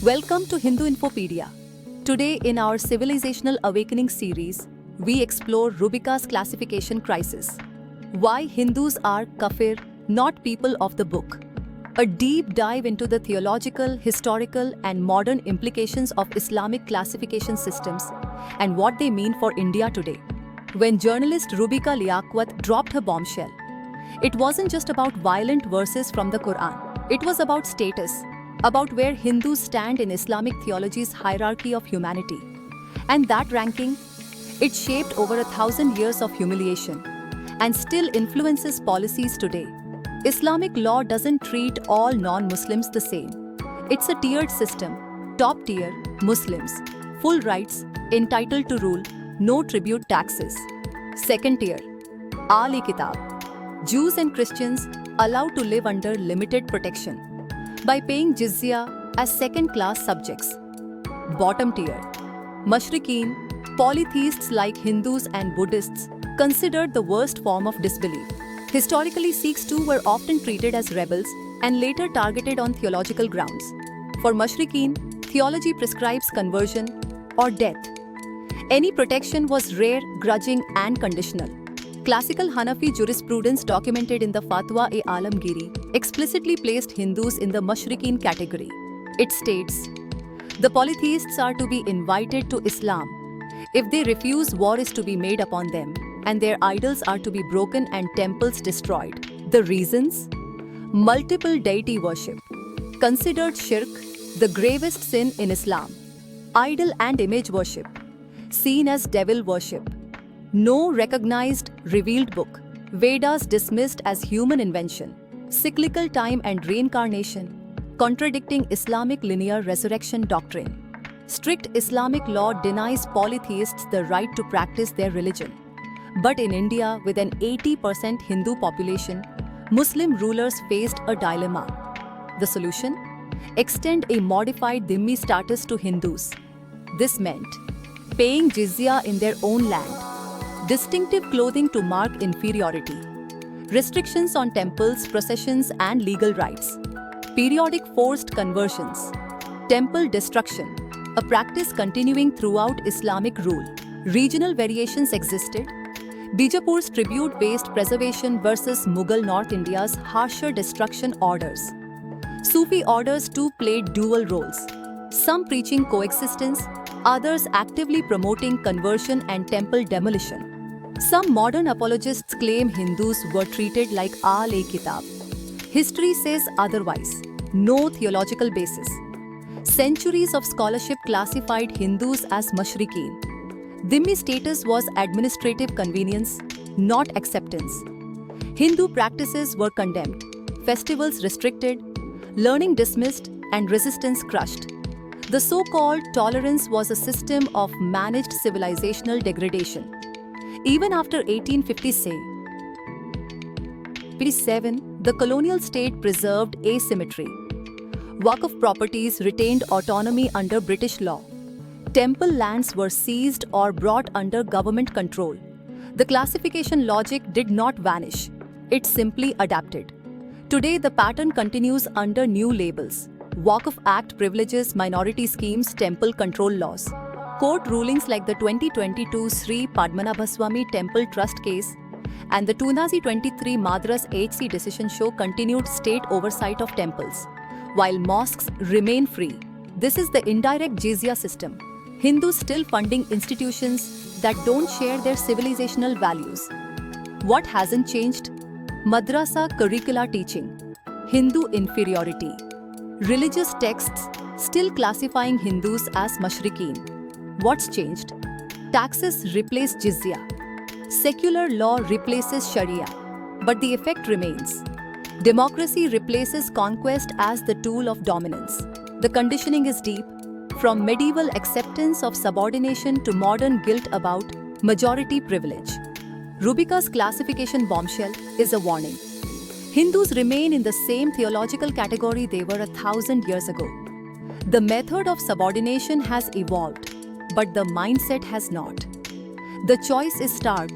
Welcome to Hindu Infopedia. Today in our Civilizational Awakening series, we explore Rubika's classification crisis. Why Hindus are kafir, not people of the book. A deep dive into the theological, historical and modern implications of Islamic classification systems and what they mean for India today. When journalist Rubika Liaquat dropped her bombshell, it wasn't just about violent verses from the Quran. It was about status, about where Hindus stand in Islamic theology's hierarchy of humanity. And that ranking, it shaped over 1,000 years of humiliation and still influences policies today. Islamic law doesn't treat all non-Muslims the same. It's a tiered system. Top tier, Muslims, full rights, entitled to rule, no tribute taxes. Second tier, Ahli Kitab, Jews and Christians allowed to live under limited protection by paying jizya as second-class subjects. Bottom tier, Mushrikeen, polytheists like Hindus and Buddhists, considered the worst form of disbelief. Historically, Sikhs too were often treated as rebels and later targeted on theological grounds. For Mushrikeen, theology prescribes conversion or death. Any protection was rare, grudging and conditional. Classical Hanafi jurisprudence documented in the Fatwa-e-Alamgiri explicitly placed Hindus in the Mushrikeen category. It states, the polytheists are to be invited to Islam. If they refuse, war is to be made upon them, and their idols are to be broken and temples destroyed. The reasons? Multiple deity worship, considered shirk, the gravest sin in Islam. Idol and image worship, seen as devil worship. No recognized revealed book. Vedas dismissed as human invention. Cyclical time and reincarnation, contradicting Islamic linear resurrection doctrine. Strict Islamic law denies polytheists the right to practice their religion. But in India, with an 80% Hindu population, Muslim rulers faced a dilemma. The solution? Extend a modified dhimmi status to Hindus. This meant paying jizya in their own land, distinctive clothing to mark inferiority, restrictions on temples, processions and legal rights, periodic forced conversions, temple destruction, a practice continuing throughout Islamic rule. Regional variations existed. Bijapur's tribute-based preservation versus Mughal North India's harsher destruction orders. Sufi orders too played dual roles, some preaching coexistence, others actively promoting conversion and temple demolition. Some modern apologists claim Hindus were treated like Ahli Kitab. History says otherwise. No theological basis. Centuries of scholarship classified Hindus as Mushrikeen. Dhimmi status was administrative convenience, not acceptance. Hindu practices were condemned, festivals restricted, learning dismissed, and resistance crushed. The so-called tolerance was a system of managed civilizational degradation. Even after 1857, the colonial state preserved asymmetry. Waqf properties retained autonomy under British law. Temple lands were seized or brought under government control. The classification logic did not vanish. It simply adapted. Today, the pattern continues under new labels. Waqf Act privileges minority schemes, temple control laws. Court rulings like the 2022 Sri Padmanabhaswamy Temple Trust case and the 2023 Madras HC decision show continued state oversight of temples, while mosques remain free. This is the indirect jizya system. Hindus still funding institutions that don't share their civilizational values. What hasn't changed? Madrasa curricula teaching, Hindu inferiority. Religious texts still classifying Hindus as Mushrikeen. What's changed? Taxes replace jizya. Secular law replaces sharia. But the effect remains. Democracy replaces conquest as the tool of dominance. The conditioning is deep, from medieval acceptance of subordination to modern guilt about majority privilege. Rubika's classification bombshell is a warning. Hindus remain in the same theological category they were 1,000 years ago. The method of subordination has evolved, but the mindset has not. The choice is stark.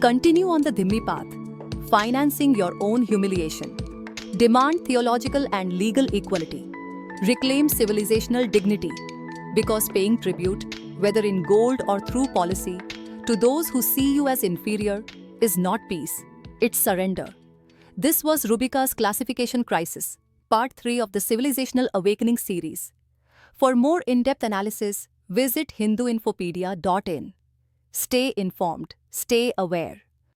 Continue on the dhimmi path, financing your own humiliation. Demand theological and legal equality. Reclaim civilizational dignity, because paying tribute, whether in gold or through policy, to those who see you as inferior is not peace, it's surrender. This was Rubika's Classification Crisis, Part 3 of the Civilizational Awakening series. For more in-depth analysis, visit hinduinfopedia.in. Stay informed, stay aware.